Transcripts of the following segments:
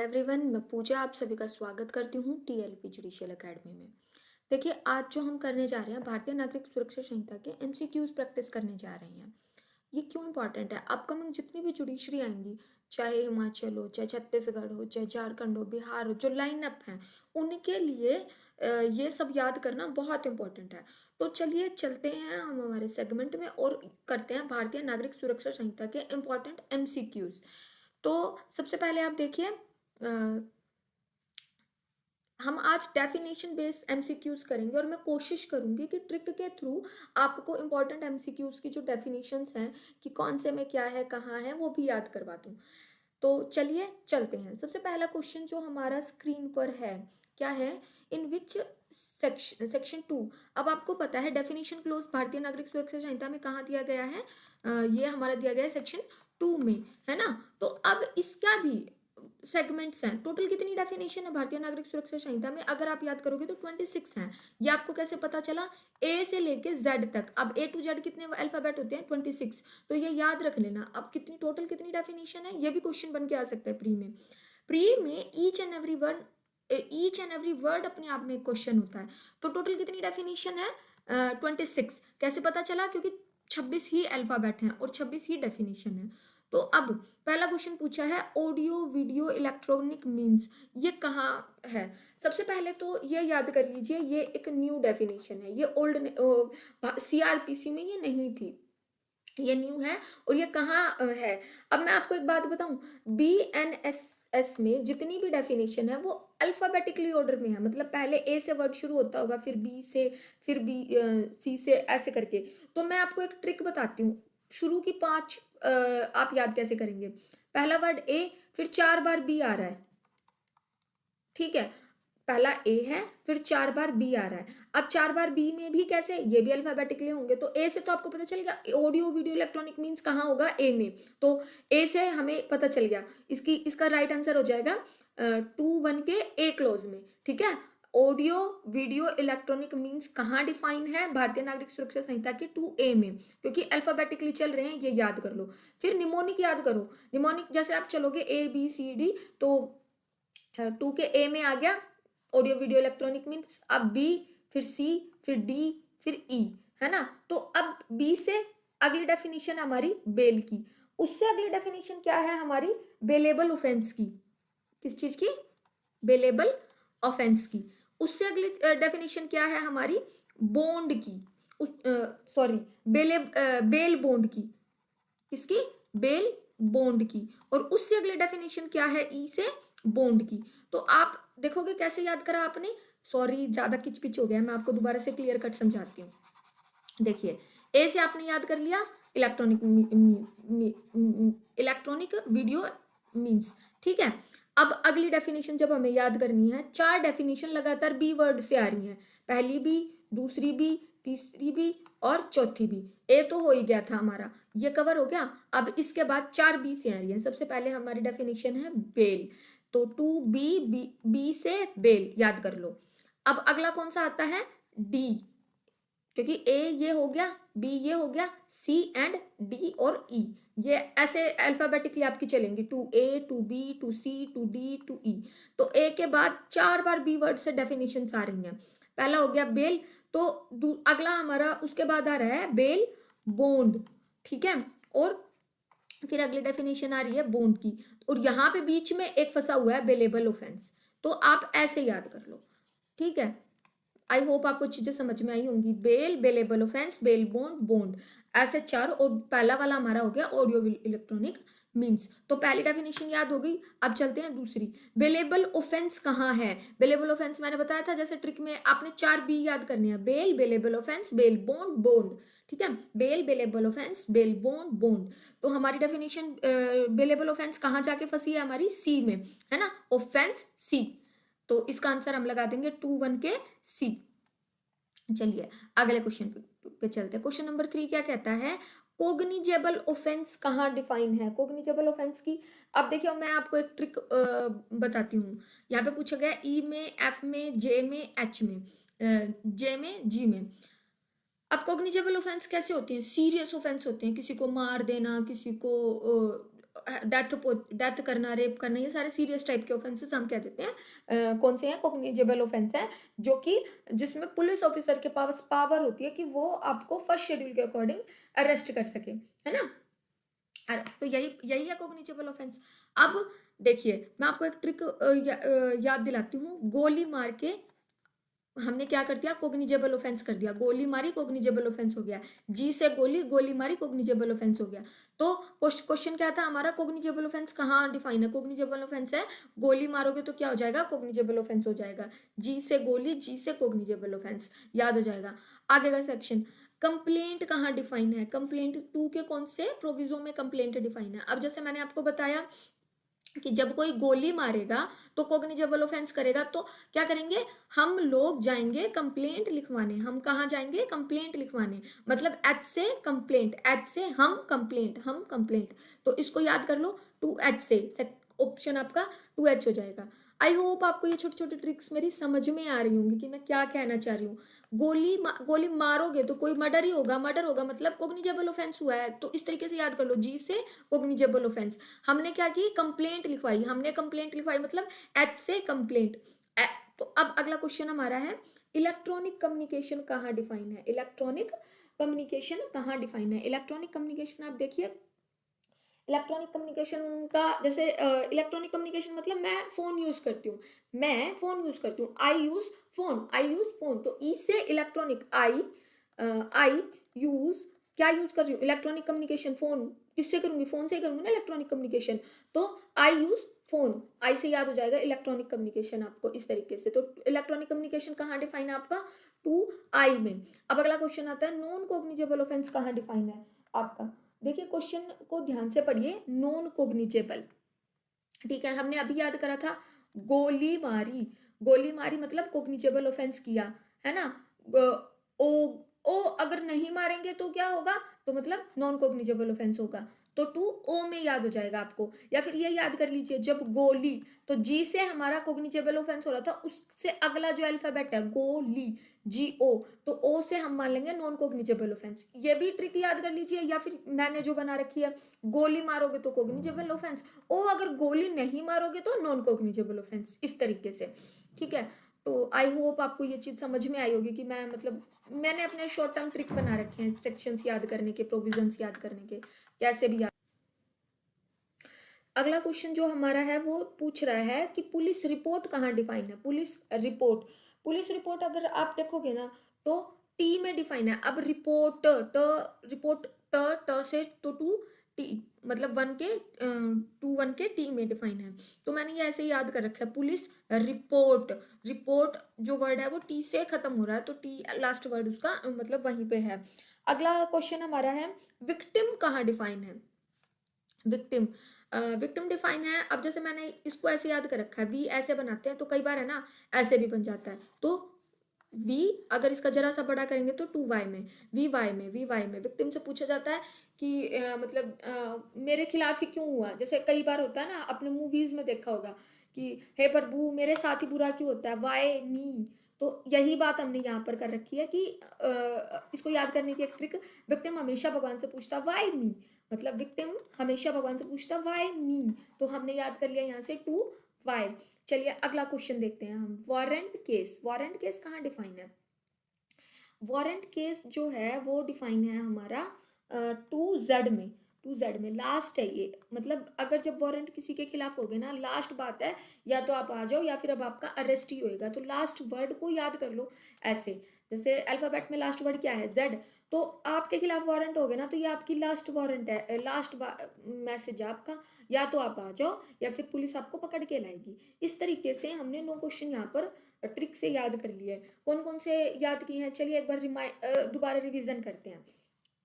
Everyone, मैं पूजा आप सभी का स्वागत करती हूँ टीएलपी जुडिशियल एकेडमी में। देखिए, आज जो हम करने जा रहे हैं भारतीय नागरिक सुरक्षा संहिता के एमसीक्यूज प्रैक्टिस करने जा रहे हैं। ये क्यों इंपॉर्टेंट है? अपकमिंग जितनी भी जुडिशरी आएंगी, चाहे हिमाचल हो, चाहे छत्तीसगढ़ हो, चाहे झारखंड हो, बिहार हो, जो लाइन अप हैं उनके लिए ये सब याद करना बहुत इंपॉर्टेंट है। तो चलिए चलते हैं हम हमारे सेगमेंट में और करते हैं भारतीय नागरिक सुरक्षा संहिता के इम्पॉर्टेंट एमसीक्यूज। तो सबसे पहले आप देखिए, हम आज डेफिनेशन बेस्ड एमसीक्यूज करेंगे और मैं कोशिश करूंगी कि ट्रिक के थ्रू आपको इंपॉर्टेंट एमसीक्यूज की जो डेफिनेशंस हैं कि कौन से में क्या है, कहाँ है, वो भी याद करवा दूं। तो चलिए चलते हैं। सबसे पहला क्वेश्चन जो हमारा स्क्रीन पर है, क्या है? इन विच सेक्शन 2। अब आपको पता है डेफिनेशन क्लोज भारतीय नागरिक सुरक्षा संहिता में कहाँ दिया गया है? ये हमारा दिया गया है सेक्शन 2 में, है ना? तो अब इसका भी सेगमेंट्स हैं। टोटल कितनी डेफिनेशन है भारतीय नागरिक सुरक्षा संहिता में? अगर आप याद करोगे तो 26 हैं। ये आपको कैसे पता चला? ए से लेके जेड तक। अब ए टू जेड कितने अल्फाबेट होते हैं? 26। तो ये याद रख लेना। अब कितनी टोटल कितनी डेफिनेशन है, ये भी क्वेश्चन बन के आ सकता है प्री में। प्री में ईच एंड एवरी वर्ड अपने आप में क्वेश्चन होता है। तो टोटल कितनी डेफिनेशन है? 26। कैसे पता चला? क्योंकि 26 ही अल्फाबेट हैं और 26 ही डेफिनेशन है। तो अब पहला क्वेश्चन पूछा है ऑडियो वीडियो इलेक्ट्रॉनिक मीन्स, ये कहाँ है? सबसे पहले तो ये याद कर लीजिए, ये एक न्यू डेफिनेशन है। ये ओल्ड सीआरपीसी में ये नहीं थी, ये न्यू है। और ये कहाँ है? अब मैं आपको एक बात बताऊं, BNSS में जितनी भी डेफिनेशन है वो अल्फाबेटिकली ऑर्डर में है। मतलब पहले ए से वर्ड शुरू होता होगा, फिर बी से, फिर सी से, ऐसे करके। तो मैं आपको एक ट्रिक बताती हूँ। शुरू की 5 आप याद कैसे करेंगे? पहला वर्ड ए, फिर 4 बार बी आ रहा है, ठीक है? पहला ए है, फिर 4 बार बी आ रहा है। अब 4 बार बी में भी कैसे? ये भी अल्फाबेटिकली होंगे। तो ए से तो आपको पता चल गया ऑडियो वीडियो इलेक्ट्रॉनिक मीन्स कहाँ होगा? ए में। तो ए से हमें पता चल गया। इसका राइट आंसर हो जाएगा 2 1 के ए क्लोज में, ठीक है? ऑडियो वीडियो इलेक्ट्रॉनिक मीन्स कहाँ डिफाइन है? भारतीय नागरिक सुरक्षा संहिता के 2A में, क्योंकि अल्फाबेटिकली चल रहे हैं, ये याद कर लो। फिर निमोनिक याद करो। निमोनिक जैसे आप चलोगे ABCD, तो 2 के ए में आ गया ऑडियो वीडियो इलेक्ट्रॉनिक मीन्स। अब बी, फिर सी, फिर डी, फिर ई, है ना? तो अब बी से अगली डेफिनेशन हमारी बेल की। उससे अगली डेफिनेशन क्या है हमारी? बेलेबल ऑफेंस की। किस चीज की? बेलेबल ऑफेंस की। उससे अगली डेफिनेशन क्या है हमारी? बॉन्ड की। सॉरी, बेल बॉन्ड की। किसकी? बेल बॉन्ड की। और उससे अगली डेफिनेशन क्या है? ई से बॉन्ड की। तो आप देखोगे कैसे याद करा आपने? सॉरी, ज्यादा किचपिच हो गया, मैं आपको दोबारा से क्लियर कट समझाती हूँ। देखिए, ए से आपने याद कर लिया इलेक्ट्रॉनिक इलेक्ट्रॉनिक वीडियो मीन्स, ठीक है? अब अगली डेफिनेशन जब हमें याद करनी है, 4 डेफिनेशन लगातार बी वर्ड से आ रही हैं। पहली बी, दूसरी बी, तीसरी बी और चौथी बी। ए तो हो ही गया था हमारा, ये कवर हो गया। अब इसके बाद 4 बी से आ रही है। सबसे पहले हमारी डेफिनेशन है बेल। तो 2 बी से बेल याद कर लो। अब अगला कौन सा आता है? डी, क्योंकि ए ये हो गया, बी ये हो गया, सी एंड डी और ई, ये ऐसे अल्फाबेटिकली आपकी चलेंगी। 2A, 2B, 2C, 2D, 2E। तो ए के बाद 4 बार बी वर्ड से डेफिनेशन आ रही हैं। पहला हो गया बेल। तो अगला हमारा उसके बाद आ रहा है बेल बॉन्ड, ठीक है? और फिर अगली डेफिनेशन आ रही है बॉन्ड की। और यहाँ पे बीच में एक फंसा हुआ है बेलेबल ऑफेंस। तो आप ऐसे याद कर लो, ठीक है? आई होप आपको चीजें समझ में आई होंगी। Bail, bailable offence, bail bond, bond, ऐसे 4। और पहला वाला हमारा हो गया ऑडियो इलेक्ट्रॉनिक मीन्स। तो पहली डेफिनेशन याद हो गई। अब चलते हैं दूसरी। बेलेबल ऑफेंस कहाँ है? बेलेबल ऑफेंस मैंने बताया था जैसे ट्रिक में, आपने 4 बी याद करने हैं। Bail, bailable offence, bail bond, bond, ठीक है? Bail, bailable offence, bail bond, bond. तो हमारी डेफिनेशन बेलेबल ऑफेंस कहाँ जाके फंसी है हमारी? सी में, है ना? ऑफेंस सी। तो इसका आंसर हम लगा देंगे 2 1 के सी। चलिए अगले क्वेश्चन पे चलते हैं। क्वेश्चन नंबर 3 क्या कहता है? कोग्निजेबल ऑफेंस कहाँ डिफाइन है? कोग्निजेबल ऑफेंस की, अब देखिए मैं आपको एक ट्रिक बताती हूँ। यहाँ पे पूछा गया ई में, एफ में, जे में, एच में, जे में, जी में। अब कोग्निजेबल ऑफेंस कैसे होते हैं? सीरियस ऑफेंस होते हैं। किसी को मार देना, किसी को डेथ करना, रेप करना, ये सारे सीरियस टाइप के ऑफेंसेस हम कह देते हैं कौन से हैं, कॉग्निजेबल ऑफेंस है, जो कि जिसमें पुलिस ऑफिसर के पास पावर होती है कि वो आपको फर्स्ट शेड्यूल के अकॉर्डिंग अरेस्ट कर सके, है ना। तो यही यही है कॉग्निजेबल ऑफेंस। अब देखिए मैं आपको एक ट्रिक याद दिलाती हूँ। गोली मार के हमने क्या कर दिया, कोग्निजेबल ऑफेंस कर दिया, गोली मारी कोग्निजेबल ऑफेंस हो गया, जी से गोली, गोली मारी कोग्निजेबल ऑफेंस हो गया। तो क्वेश्चन क्या था हमारा, कोग्निजेबल ऑफेंस कहाँ डिफाइन है, कोग्निजेबल ऑफेंस है गोली मारोगे तो क्या हो जाएगा, कोग्निजेबल ऑफेंस हो जाएगा, जी से गोली, जी से कोग्निजेबल ऑफेंस, याद हो जाएगा। आगे का सेक्शन, कंप्लेंट कहाँ डिफाइन है, कंप्लेंट 2 के कौन से प्रोविजो में कंप्लेंट डिफाइन है। अब जैसे मैंने आपको बताया कि जब कोई गोली मारेगा तो कॉग्निजेबल ऑफेंस करेगा, तो क्या करेंगे, हम लोग जाएंगे कंप्लेंट लिखवाने, हम कहाँ जाएंगे, कंप्लेंट लिखवाने, मतलब एच से कंप्लेंट, एच से हम कंप्लेंट, हम कंप्लेंट, तो इसको याद कर लो, 2H से ऑप्शन आपका 2H हो जाएगा। आई होप आपको ये छोटी छोटी ट्रिक्स मेरी समझ में आ रही होंगी कि मैं क्या कहना चाह रही हूँ। गोली मारोगे तो कोई मर्डर ही होगा, मर्डर होगा मतलब कॉग्निजेबल ऑफेंस हुआ है, तो इस तरीके से याद कर लो, जी से कॉग्निजेबल ऑफेंस। हमने क्या की, कंप्लेंट लिखवाई, हमने कंप्लेंट लिखवाई मतलब एच से कंप्लेंट। तो अब अगला क्वेश्चन हमारा है, इलेक्ट्रॉनिक कम्युनिकेशन कहाँ डिफाइन है, इलेक्ट्रॉनिक कम्युनिकेशन कहाँ डिफाइन है। इलेक्ट्रॉनिक कम्युनिकेशन आप देखिए, इलेक्ट्रॉनिक कम्युनिकेशन का जैसे इलेक्ट्रॉनिक कम्युनिकेशन मतलब मैं फोन यूज करती हूँ, मैं फोन यूज करती हूँ, आई यूज फोन, आई यूज फोन, तो ई से इलेक्ट्रॉनिक, आई यूज, क्या यूज कर रही हूँ, इलेक्ट्रॉनिक कम्युनिकेशन, फोन किससे करूंगी, फोन से ही करूंगी ना इलेक्ट्रॉनिक कम्युनिकेशन, तो आई यूज फोन, आई से याद हो जाएगा इलेक्ट्रॉनिक कम्युनिकेशन आपको इस तरीके से। तो इलेक्ट्रॉनिक कम्युनिकेशन कहाँ डिफाइन है आपका, 2I में। अब अगला क्वेश्चन आता है, नॉन कॉग्निजेबल ऑफेंस कहाँ डिफाइन है आपका। देखिए क्वेश्चन को ध्यान से पढ़िए, नॉन कोग्निजेबल, ठीक है, हमने अभी याद करा था, गोली मारी, गोली मारी मतलब कोग्निजेबल ऑफेंस किया, है ना। ओ ओ अगर नहीं मारेंगे तो क्या होगा, तो मतलब नॉन कोग्निजेबल ऑफेंस होगा, तो 2O में याद हो जाएगा आपको। या फिर ये याद कर लीजिए, जब गोली, तो जी से हमारा कोग्निजेबल ऑफेंस हो रहा था, उससे अगला जो अल्फाबेट है गोली, GO, तो ओ से हम मान लेंगे नॉन कोग्निजेबल ऑफेंस। ये भी ट्रिक याद कर लीजिए, या फिर मैंने जो बना रखी है, गोली मारोगे तो कोग्निजेबल ऑफेंस, ओ अगर गोली नहीं मारोगे तो नॉन कोग्निजेबल ऑफेंस, इस तरीके से, ठीक है। तो आई होप आपको ये चीज समझ में आई होगी कि मैं मतलब मैंने अपने शॉर्ट टर्म ट्रिक बना रखे हैं सेक्शंस याद करने के, प्रोविजंस याद करने के, कैसे भी याद। अगला क्वेश्चन जो हमारा है वो पूछ रहा है कि पुलिस रिपोर्ट कहाँ डिफाइन है, पुलिस रिपोर्ट, पुलिस रिपोर्ट अगर आप देखोगे ना तो टी में डिफाइन है। अब रिपोर्ट, रिपोर्ट ट से तो 2T, मतलब 1 के टी में डिफाइन है, तो मैंने ये ऐसे ही याद कर रखा है, पुलिस रिपोर्ट, रिपोर्ट जो वर्ड है वो टी से खत्म हो रहा है, तो टी लास्ट वर्ड उसका मतलब वहीं पे है। अगला क्वेश्चन हमारा है, विक्टिम कहाँ डिफाइन है, विक्टिम, विक्टिम डिफाइन है। अब जैसे मैंने इसको ऐसे याद कर रखा है, वी ऐसे बनाते हैं तो कई बार है ना ऐसे भी बन जाता है, तो वी अगर इसका जरा सा बड़ा करेंगे तो 2Y में, वी वाई में विक्टिम से पूछा जाता है कि मतलब मेरे खिलाफ ही क्यों हुआ, जैसे कई बार होता है ना, अपने मूवीज में देखा होगा कि हे प्रभु मेरे साथ ही बुरा क्यों होता है, वाई मी, तो यही बात हमने यहाँ पर कर रखी है कि इसको याद करने की एक ट्रिक, विक्टिम हमेशा भगवान से पूछता वाई मी, मतलब विक्टिम हमेशा भगवान से पूछता वाई मी, तो हमने याद कर लिया यहाँ से 2Y। चलिए अगला क्वेश्चन देखते हैं हम, वारंट केस, वारंट केस कहाँ डिफाइन है, वारंट केस जो है वो डिफाइन है हमारा 2Z में, 2Z में लास्ट है ये, मतलब अगर जब वारंट किसी के खिलाफ हो गए ना, लास्ट बात है, या तो आप आ जाओ या फिर अब आपका अरेस्ट ही होएगा, तो लास्ट वर्ड को याद कर लो ऐसे, जैसे अल्फाबेट में लास्ट वर्ड क्या है, Z, तो आपके खिलाफ वारंट हो गया ना, तो ये आपकी लास्ट वारंट है, लास्ट मैसेज है आपका, या तो आप आ जाओ या फिर पुलिस आपको पकड़ के लाएगी। इस तरीके से हमने 9 क्वेश्चन यहाँ पर ट्रिक से याद कर लिए। कौन कौन से याद किए हैं, चलिए एक बार दोबारा रिवीजन करते हैं।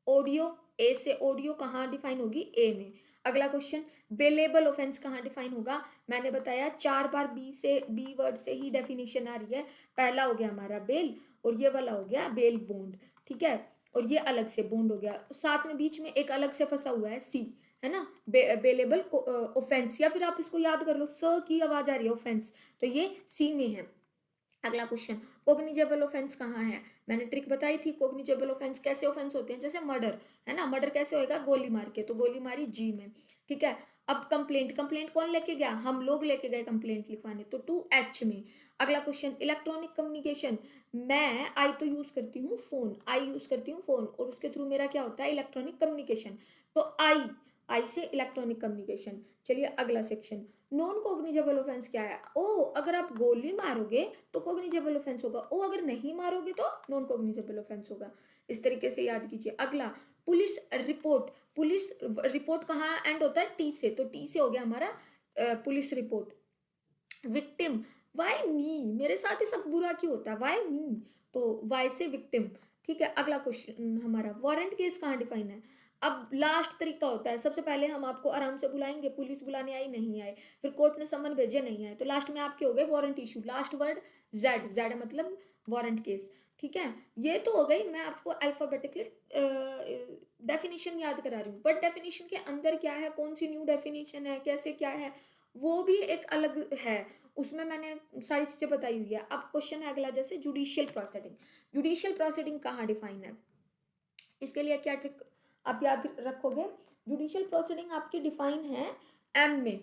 ऑडियो, ए से ऑडियो कहाँ डिफाइन होगी, ए में। अगला क्वेश्चन, बेलेबल ऑफेंस कहाँ डिफाइन होगा, मैंने बताया 4 बार बी से, बी वर्ड से ही डेफिनेशन आ रही है। पहला हो गया हमारा बेल, और ये वाला हो गया बेल बॉन्ड, ठीक है, और ये अलग से बॉन्ड हो गया, साथ में बीच में एक अलग से फंसा हुआ है सी, है ना, बेलेबल ऑफेंस, या फिर आप इसको याद कर लो, स की आवाज आ रही है ऑफेंस, तो ये सी में है। अगला क्वेश्चन, कोग्निजेबल ऑफेंस कहाँ है, मैंने ट्रिक बताई थी, कोग्निजेबल ऑफेंस कैसे ऑफेंस होते हैं, जैसे मर्डर, है ना, मर्डर कैसे होएगा, गोली मार के, तो गोली मारी जी में, ठीक है। अब कंप्लेंट, कंप्लेंट कौन लेके गया? हम लोग लेके गए कंप्लेंट लिखवाने, तो टू एच में। अगला क्वेश्चन, इलेक्ट्रॉनिक कम्युनिकेशन, मैं आई तो यूज करती हूँ फोन, आई यूज करती हूँ फोन, और उसके थ्रू मेरा क्या होता है? Electronic communication. तो आई से इलेक्ट्रॉनिक कम्युनिकेशन। चलिए अगला सेक्शन, नॉन कॉग्निजेबल ऑफेंस क्या है? ओ, अगर आप गोली मारोगे तो कॉग्निजेबल ऑफेंस होगा, ओ अगर नहीं मारोगे तो नॉन कॉग्निजेबल ऑफेंस होगा। इस तरीके से याद कीजिए। अगला, पुलिस रिपोर्ट, पुलिस रिपोर्ट कहाँ एंड होता है? टी से, तो टी से हो गया हमारा police report. Victim, why me, मेरे साथ ही सब बुरा क्यों होता है? वाई मी, तो वाई से विक्टिम। ठीक है, अगला क्वेश्चन हमारा, वारंट केस कहाँ डिफाइन है? अब लास्ट तरीका होता है, सबसे पहले हम आपको आराम से बुलाएंगे, पुलिस बुलाने आई नहीं आए, फिर कोर्ट ने समन भेजे नहीं आए, तो लास्ट में आपके हो गए warrant issue, last word Z, Z मतलब वारंट केस। ठीक है, ये तो हो गई, मैं आपको अल्फाबेटिकली डेफिनेशन याद करा रही हूँ, बट डेफिनेशन के अंदर क्या है, कौन सी न्यू डेफिनेशन है, कैसे क्या है, वो भी एक अलग है, उसमें मैंने सारी चीजें बताई हुई है। अब क्वेश्चन है अगला, जैसे जुडिशियल प्रोसीडिंग, जुडिशियल प्रोसीडिंग कहाँ डिफाइन है? इसके लिए क्या ट्रिक आप याद रखोगे? जुडिशियल प्रोसीडिंग आपकी डिफाइन है एम में।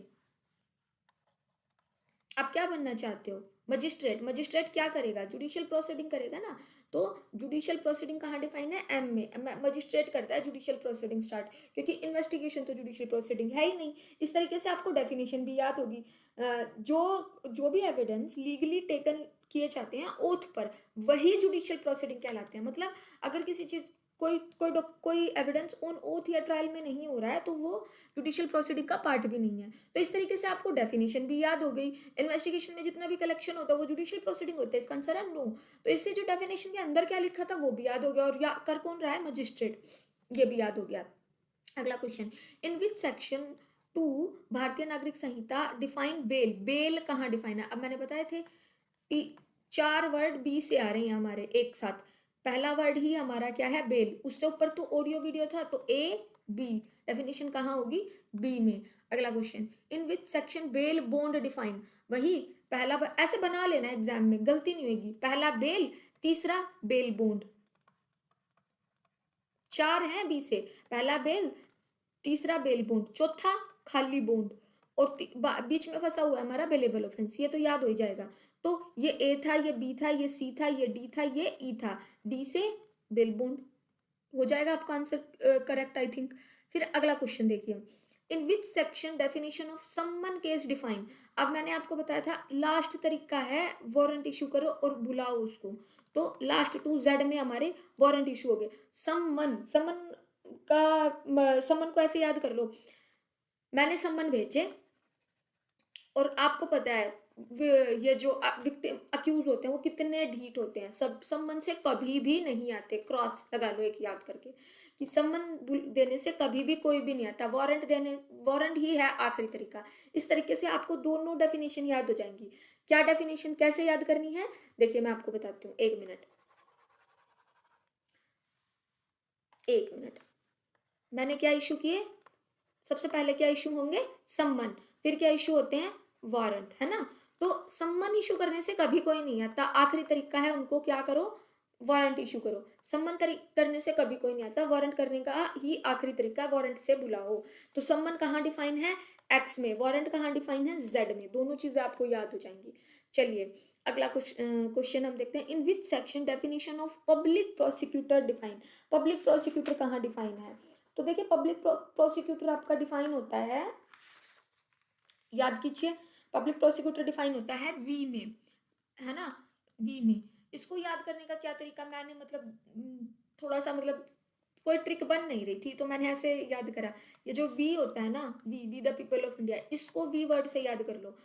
आप क्या बनना चाहते हो? मजिस्ट्रेट, मजिस्ट्रेट क्या करेगा? जुडिशियल प्रोसीडिंग करेगा ना। तो जुडिशियल प्रोसीडिंग कहाँ डिफाइन है? एम में। मजिस्ट्रेट करता है जुडिशियल प्रोसीडिंग स्टार्ट, क्योंकि इन्वेस्टिगेशन तो जुडिशियल प्रोसीडिंग है ही नहीं। इस तरीके से आपको डेफिनेशन भी याद होगी। जो जो भी एविडेंस लीगली टेकन किए जाते हैं ओथ पर, वही जुडिशियल प्रोसीडिंग कहलाते हैं। मतलब अगर किसी चीज, कोई एविडेंस ऑन ओथ या ट्रायल में नहीं हो रहा है, तो वो जुडिशियल प्रोसीडिंग का पार्ट भी नहीं है। तो इस तरीके से आपको डेफिनेशन भी याद हो गई। इन्वेस्टिगेशन में जितना भी कलेक्शन होता है वो जुडिशियल प्रोसीडिंग होता है, इसका आंसर है नो। तो इससे जो डेफिनेशन के अंदर क्या लिखा था वो भी याद हो गया, और या कर कौन रहा है? मजिस्ट्रेट, ये भी याद हो गया। अगला क्वेश्चन, इन विच सेक्शन 2 भारतीय नागरिक संहिता डिफाइन बेल, बेल कहाँ डिफाइन है? अब मैंने बताए थे चार वर्ड बी से आ रहे हैं हमारे एक साथ। पहला वर्ड ही हमारा क्या है? बेल। उससे ऊपर तो ऑडियो वीडियो था, तो ए बी, डेफिनेशन कहाँ होगी? बी में। अगला question, in which section bail bond define? वही पहला ऐसे बना लेना एग्जाम में, गलती नहीं होगी। पहला बेल, तीसरा बेल बॉन्ड, चार है बी से। पहला बेल, तीसरा बेल बॉन्ड, चौथा खाली बॉन्ड, और बीच में फंसा हुआ है हमारा बेलेबल ऑफेंस। ये तो याद हो ही जाएगा। तो ये ए था, ये बी था, ये सी था, ये डी था, ये ई था। डी से बेल बॉन्ड हो जाएगा आपका आंसर करेक्ट आई थिंक। फिर अगला क्वेश्चन देखिए, in which section definition of summons case define? अब मैंने आपको बताया था लास्ट तरीका है वारंट इशू करो और बुलाओ उसको, तो लास्ट टू जेड में हमारे वारंट इशू हो गए। समन, समन समन को ऐसे याद कर लो, मैंने समन भेजे, और आपको पता है ये जो विक्टिम अक्यूज होते हैं वो कितने ढीठ होते हैं, सब सम्मन से कभी भी नहीं आते। क्रॉस लगा लो एक याद करके, कि सम्मन देने से कभी भी कोई भी नहीं आता, वारंट देने, वारंट ही है आखिरी तरीका। इस तरीके से आपको दोनों डेफिनेशन याद हो जाएंगी। क्या डेफिनेशन कैसे याद करनी है? देखिए मैं आपको बताती हूँ, एक मिनट, एक मिनट। मैंने क्या इशू किए? सबसे पहले क्या इशू होंगे? सम्मन। फिर क्या इशू होते हैं? वारंट, है ना। तो सम्मन इशू करने से कभी कोई नहीं आता, आखिरी तरीका है उनको क्या करो? वारंट इशू करो। सम्मन करने से कभी कोई नहीं आता, वारंट करने का ही आखिरी तरीका है, वारंट से बुलाओ। तो सम्मन कहाँ डिफाइन है? एक्स में। वारंट कहाँ डिफाइन है? जेड में। दोनों चीजें आपको याद हो जाएंगी। चलिए अगला क्वेश्चन हम देखते हैं, in which section definition of public prosecutor define? Public prosecutor कहाँ डिफाइन है? तो देखिए पब्लिक प्रोसिक्यूटर आपका डिफाइन होता है, याद कीजिए, पब्लिक प्रोसिक्यूटर डिफाइन होता है वी में, है ना, वी में। इसको याद करने का क्या तरीका, मैंने मतलब थोड़ा सा मतलब कोई ट्रिक बन नहीं रही थी, तो मैंने ऐसे याद करा। ये जो वी होता है ना, we the people of India, इसको वी वर्ड से याद कर लो।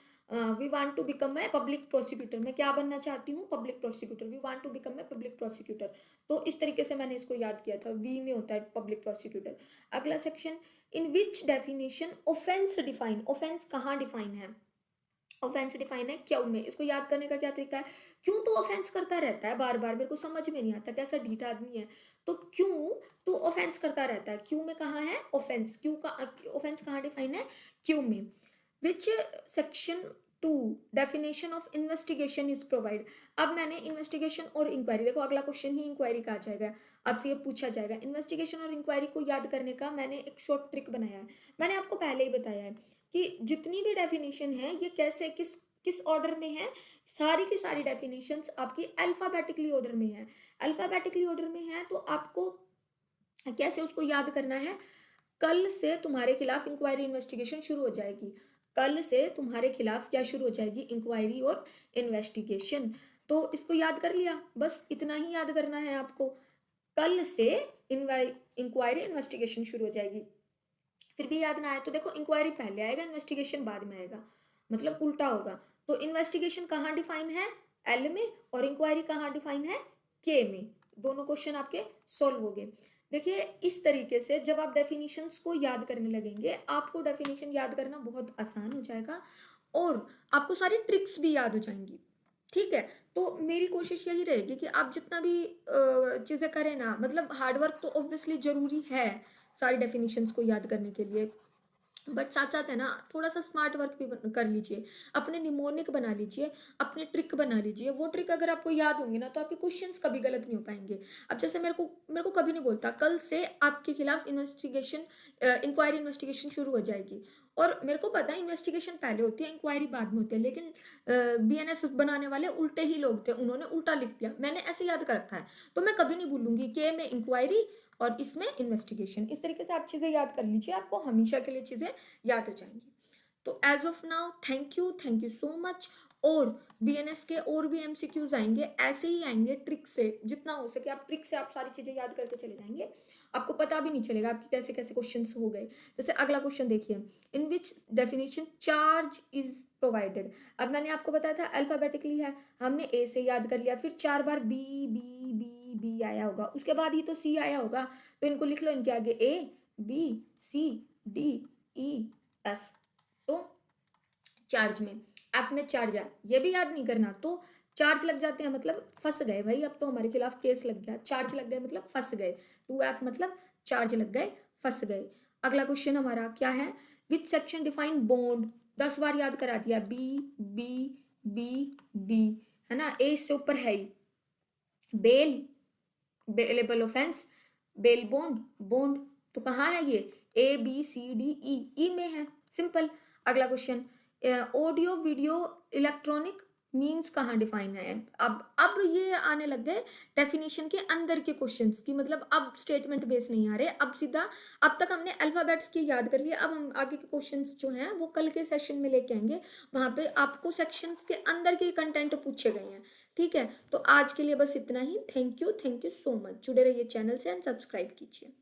We want to become a public prosecutor, मैं क्या बनना चाहती हूँ? Public prosecutor. We want to become a public prosecutor. तो इस तरीके से मैंने इसको याद किया था, वी में होता है पब्लिक प्रोसिक्यूटर। अगला सेक्शन, इन विच डेफिनेशन ऑफेंस डिफाइन? ऑफेंस कहाँ डिफाइन है? ऑफेंस डिफाइन है क्यों में। इसको याद करने का क्या तरीका है? क्यों तो ऑफेंस करता रहता है बार बार, मेरे को समझ में नहीं आता कैसा ढीठ आदमी है। तो क्यों तो ऑफेंस करता रहता है, क्यों में कहाँ है ऑफेंस? क्यों का ऑफेंस कहाँ डिफाइन है? क्यों में। Which section 2 definition of investigation is provide. अब मैंने इन्वेस्टिगेशन और इंक्वायरी, देखो अगला क्वेश्चन ही इंक्वायरी का आ जाएगा, आपसे ये पूछा जाएगा। इन्वेस्टिगेशन और इंक्वायरी को याद करने का मैंने एक शॉर्ट ट्रिक बनाया है। मैंने आपको पहले ही बताया है कि जितनी भी डेफिनेशन है ये कैसे किस किस ऑर्डर में है। सारी की सारी डेफिनेशंस आपकी अल्फाबेटिकली ऑर्डर में है। अल्फाबेटिकली ऑर्डर में है तो आपको कैसे उसको याद करना है। कल से तुम्हारे खिलाफ इंक्वायरी इन्वेस्टिगेशन शुरू हो जाएगी। कल से तुम्हारे खिलाफ क्या शुरू हो जाएगी? इंक्वायरी और इन्वेस्टिगेशन। तो इसको याद कर लिया, बस इतना ही याद करना है आपको। कल से इंक्वायरी इन्वेस्टिगेशन शुरू हो जाएगी। फिर भी याद ना आए तो देखो, इंक्वायरी पहले आएगा, इन्वेस्टिगेशन बाद में आएगा, मतलब उल्टा होगा। तो इन्वेस्टिगेशन कहाँ डिफाइन है? एल में, और इंक्वायरी कहाँ डिफाइन है? के में। दोनों क्वेश्चन आपके सोल्व हो गए। देखिए इस तरीके से जब आप डेफिनेशंस को याद करने लगेंगे, आपको डेफिनेशन याद करना बहुत आसान हो जाएगा और आपको सारी ट्रिक्स भी याद हो जाएंगी। ठीक है, तो मेरी कोशिश यही रहेगी कि आप जितना भी चीज़ें करें ना, मतलब हार्डवर्क तो ऑब्वियसली ज़रूरी है सारी डेफिनेशंस को याद करने के लिए, बट साथ साथ है ना, थोड़ा सा स्मार्ट वर्क भी कर लीजिए, अपने निमोनिक बना लीजिए, अपने ट्रिक बना लीजिए। वो ट्रिक अगर आपको याद होंगे ना तो आपके क्वेश्चंस कभी गलत नहीं हो पाएंगे। अब जैसे मेरे को कभी नहीं बोलता कल से आपके खिलाफ इन्वेस्टिगेशन, इंक्वायरी इन्वेस्टिगेशन शुरू हो जाएगी, और मेरे को पता है इन्वेस्टिगेशन पहले होती है, इंक्वायरी बाद में होती है, लेकिन बीएनएस बनाने वाले उल्टे ही लोग थे, उन्होंने उल्टा लिख दिया, मैंने ऐसे याद कर रखा है। तो मैं कभी नहीं भूलूंगी कि में इंक्वायरी और इसमें इन्वेस्टिगेशन। इस तरीके से आप चीज़ें याद कर लीजिए, आपको हमेशा के लिए चीज़ें याद हो जाएंगी। तो as of now thank you so much. और बीएनएस के और भी एमसीक्यूज आएंगे, ऐसे ही आएंगे, ट्रिक से जितना हो सके आप ट्रिक से आप सारी चीजें याद करके चले जाएंगे, आपको पता भी नहीं चलेगा आपके कैसे कैसे क्वेश्चंस हो गए। जैसे अगला क्वेश्चन देखिए, in which definition charge is provided. अब मैंने आपको बताया था अल्फाबेटिकली है, हमने ए से याद कर लिया, फिर 4 बार बी बी बी बी आया होगा, उसके बाद ही तो सी आया होगा, तो इनको लिख लो, इनके आगे A B C D E F. तो चार्ज में, एफ में चार्ज है, ये भी याद नहीं करना। तो चार्ज लग जाते हैं मतलब फंस गए भाई, अब तो हमारे खिलाफ केस लग गया, चार्ज लग गए मतलब फंस गए, 2F मतलब चार्ज लग गए, फंस गए। अगला क्वेश्चन हमारा क्या है? Which section define bond? 10 बार याद करा दिया, बी बी बी बी, है ना, ए इससे ऊपर है ही, bail bailable offence, bail bond bond, तो कहाँ है ये? ए बी सी डी ई, ई में है, सिंपल। अगला question, audio video electronic means कहाँ डिफाइन है? अब ये आने लग गए डेफिनेशन के अंदर के क्वेश्चंस की, मतलब अब स्टेटमेंट बेस नहीं आ रहे, अब सीधा, अब तक हमने अल्फाबेट्स की याद कर लिया, अब हम आगे के क्वेश्चंस जो हैं वो कल के सेशन में लेके आएंगे, वहां पे आपको सेक्शन के अंदर के कंटेंट पूछे गए हैं। ठीक है, तो आज के लिए बस इतना ही। Thank you so much. जुड़े रहिए चैनल से एंड सब्सक्राइब कीजिए।